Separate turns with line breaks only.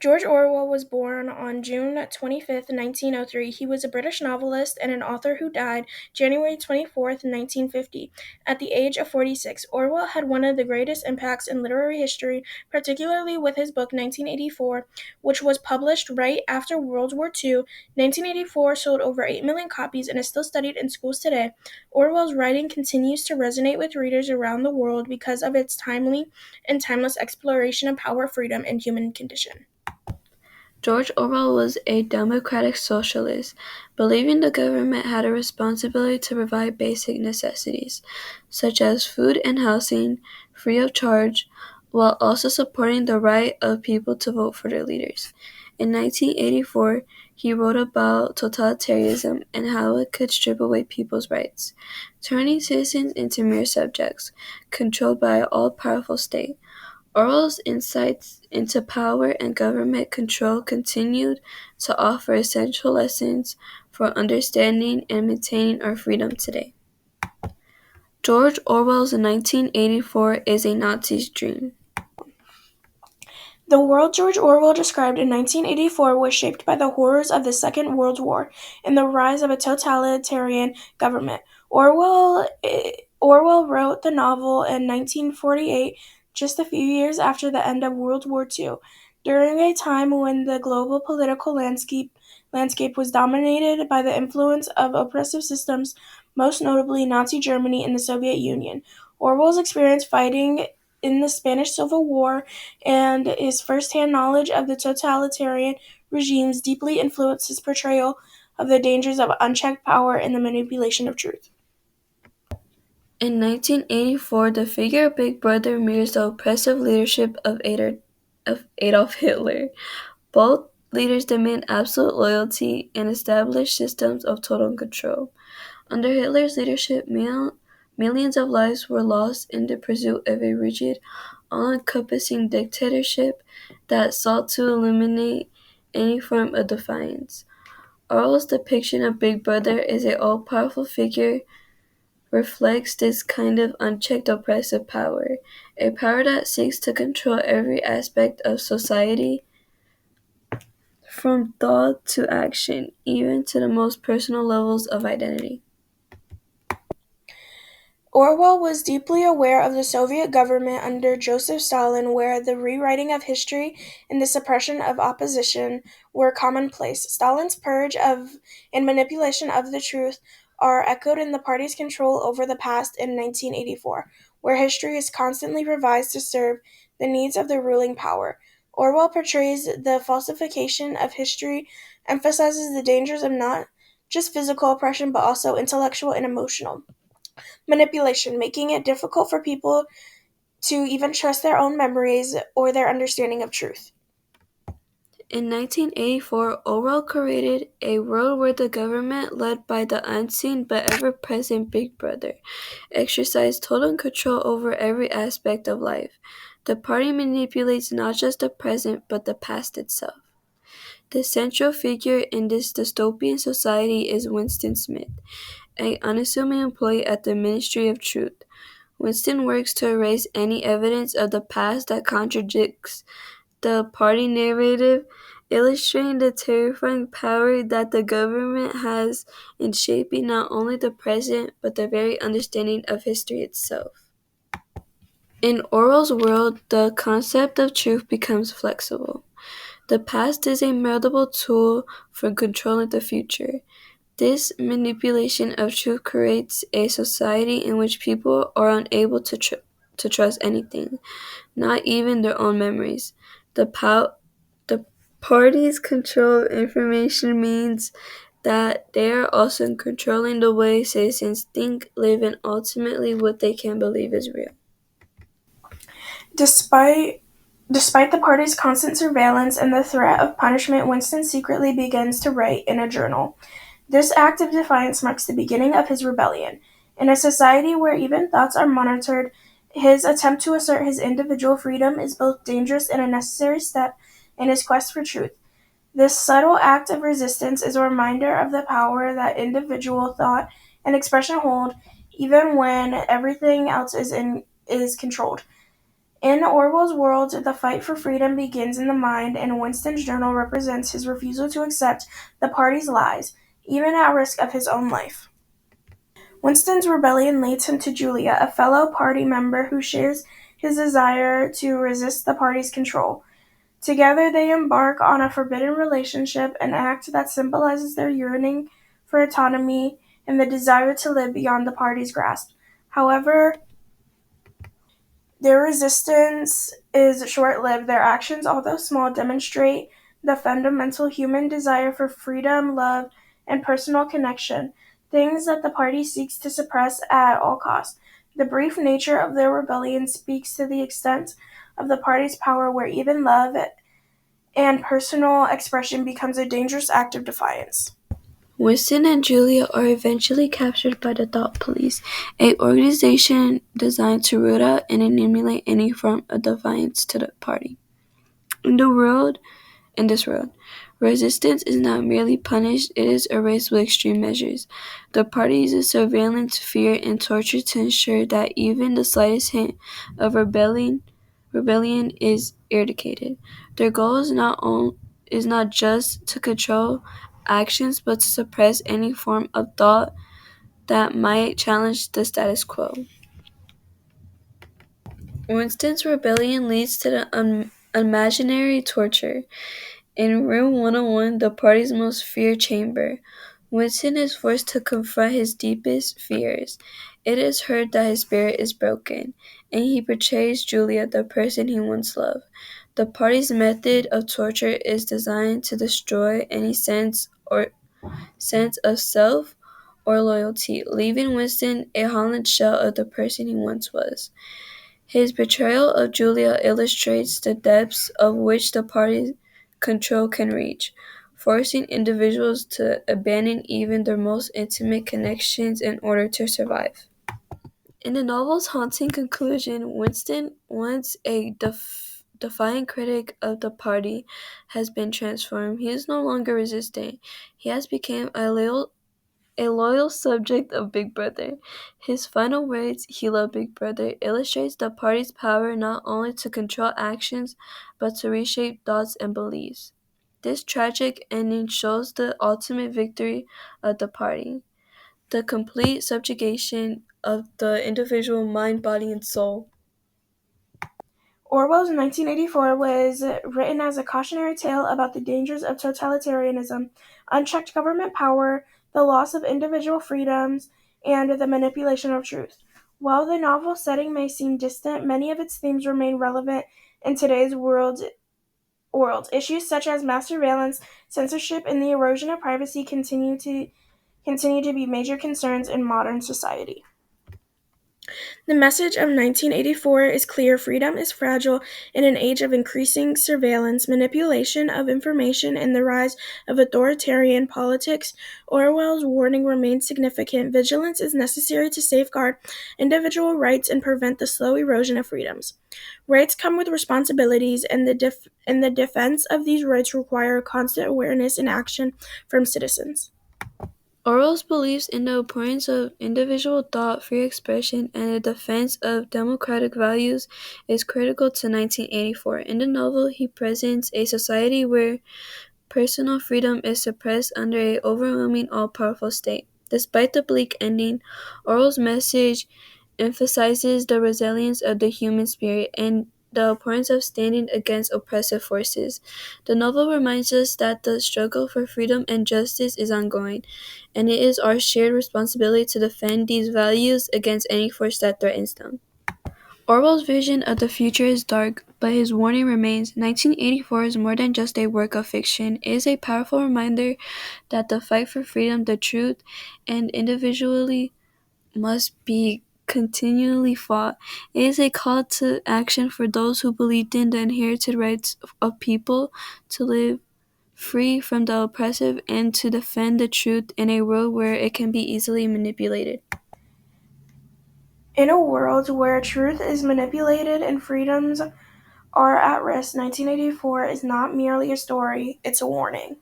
George Orwell was born on June 25th, 1903. He was a British novelist and an author who died January 24th, 1950. At the age of 46, Orwell had one of the greatest impacts in literary history, particularly with his book 1984, which was published right after World War II. 1984 sold over 8 million copies and is still studied in schools today. Orwell's writing continues to resonate with readers around the world because of its timely and timeless exploration of power, freedom, and human condition.
George Orwell was a democratic socialist, believing the government had a responsibility to provide basic necessities, such as food and housing, free of charge, while also supporting the right of people to vote for their leaders. In 1984, he wrote about totalitarianism and how it could strip away people's rights, turning citizens into mere subjects, controlled by an all-powerful state. Orwell's insights into power and government control continued to offer essential lessons for understanding and maintaining our freedom today. George Orwell's 1984 is a Nazi's dream.
The world George Orwell described in 1984 was shaped by the horrors of the Second World War and the rise of a totalitarian government. Orwell wrote the novel in 1948, just a few years after the end of World War II, during a time when the global political landscape was dominated by the influence of oppressive systems, most notably Nazi Germany and the Soviet Union. Orwell's experience fighting in the Spanish Civil War and his first-hand knowledge of the totalitarian regimes deeply influenced his portrayal of the dangers of unchecked power and the manipulation of truth.
In 1984, the figure of Big Brother mirrors the oppressive leadership of Adolf Hitler. Both leaders demand absolute loyalty and establish systems of total control. Under Hitler's leadership, millions of lives were lost in the pursuit of a rigid, all-encompassing dictatorship that sought to eliminate any form of defiance. Orwell's depiction of Big Brother as an all-powerful figure reflects this kind of unchecked oppressive power, a power that seeks to control every aspect of society, from thought to action, even to the most personal levels of identity.
Orwell was deeply aware of the Soviet government under Joseph Stalin, where the rewriting of history and the suppression of opposition were commonplace. Stalin's purge of and manipulation of the truth are echoed in the party's control over the past in 1984, where history is constantly revised to serve the needs of the ruling power. Orwell portrays the falsification of history, emphasizes the dangers of not just physical oppression but also intellectual and emotional manipulation, making it difficult for people to even trust their own memories or their understanding of truth.
In 1984, Orwell created a world where the government, led by the unseen but ever-present Big Brother, exercised total control over every aspect of life. The party manipulates not just the present but the past itself. The central figure in this dystopian society is Winston Smith, an unassuming employee at the Ministry of Truth. Winston works to erase any evidence of the past that contradicts the party narrative, illustrating the terrifying power that the government has in shaping not only the present but the very understanding of history itself. In Orwell's world, the concept of truth becomes flexible. The past is a malleable tool for controlling the future. This manipulation of truth creates a society in which people are unable to trust anything, not even their own memories. The party's control of information means that they are also controlling the way citizens think, live, and ultimately what they can believe is real.
Despite Despite the party's constant surveillance and the threat of punishment, Winston secretly begins to write in a journal. This act of defiance marks the beginning of his rebellion. In a society where even thoughts are monitored, his attempt to assert his individual freedom is both dangerous and a necessary step in his quest for truth. This subtle act of resistance is a reminder of the power that individual thought and expression hold, even when everything else is controlled. In Orwell's world, the fight for freedom begins in the mind, and Winston's journal represents his refusal to accept the party's lies, even at risk of his own life. Winston's rebellion leads him to Julia, a fellow party member who shares his desire to resist the party's control. Together, they embark on a forbidden relationship, an act that symbolizes their yearning for autonomy and the desire to live beyond the party's grasp. However, their resistance is short-lived. Their actions, although small, demonstrate the fundamental human desire for freedom, love, and personal connection, things that the party seeks to suppress at all costs. The brief nature of their rebellion speaks to the extent of the party's power, where even love and personal expression becomes a dangerous act of defiance.
Winston and Julia are eventually captured by the Thought Police, a organization designed to root out and eliminate any form of defiance to the party. In the world, in this world, resistance is not merely punished, it is erased with extreme measures. The party uses surveillance, fear, and torture to ensure that even the slightest hint of rebellion is eradicated. Their goal is not just to control actions, but to suppress any form of thought that might challenge the status quo. Winston's rebellion leads to the unimaginary torture. In Room 101, the party's most feared chamber, Winston is forced to confront his deepest fears. It is heard that his spirit is broken, and he betrays Julia, the person he once loved. The party's method of torture is designed to destroy any sense of self or loyalty, leaving Winston a hollow shell of the person he once was. His betrayal of Julia illustrates the depths of which the party's control can reach, forcing individuals to abandon even their most intimate connections in order to survive. In the novel's haunting conclusion, Winston, once a defiant critic of the party, has been transformed. He is no longer resistant. He has become a loyal subject of Big Brother. His final words, "He loved Big Brother," illustrates the party's power not only to control actions, but to reshape thoughts and beliefs. This tragic ending shows the ultimate victory of the party, the complete subjugation of the individual mind, body, and soul.
Orwell's 1984 was written as a cautionary tale about the dangers of totalitarianism, unchecked government power, the loss of individual freedoms, and the manipulation of truth. While the novel setting may seem distant, many of its themes remain relevant in today's world. Issues such as mass surveillance, censorship, and the erosion of privacy continue to be major concerns in modern society. The message of 1984 is clear: freedom is fragile in an age of increasing surveillance, manipulation of information, and the rise of authoritarian politics. Orwell's warning remains significant. Vigilance is necessary to safeguard individual rights and prevent the slow erosion of freedoms. Rights come with responsibilities, and the defense of these rights require constant awareness and action from citizens.
Orwell's beliefs in the importance of individual thought, free expression, and the defense of democratic values is critical to 1984. In the novel, he presents a society where personal freedom is suppressed under an overwhelming, all-powerful state. Despite the bleak ending, Orwell's message emphasizes the resilience of the human spirit and the importance of standing against oppressive forces. The novel reminds us that the struggle for freedom and justice is ongoing, and it is our shared responsibility to defend these values against any force that threatens them. Orwell's vision of the future is dark, but his warning remains. 1984 is more than just a work of fiction. It is a powerful reminder that the fight for freedom, the truth, and individually must be continually fought. It is a call to action for those who believe in the inherited rights of people to live free from the oppressive and to defend the truth in a world where it can be easily manipulated.
In a world where truth is manipulated and freedoms are at risk, 1984 is not merely a story, it's a warning.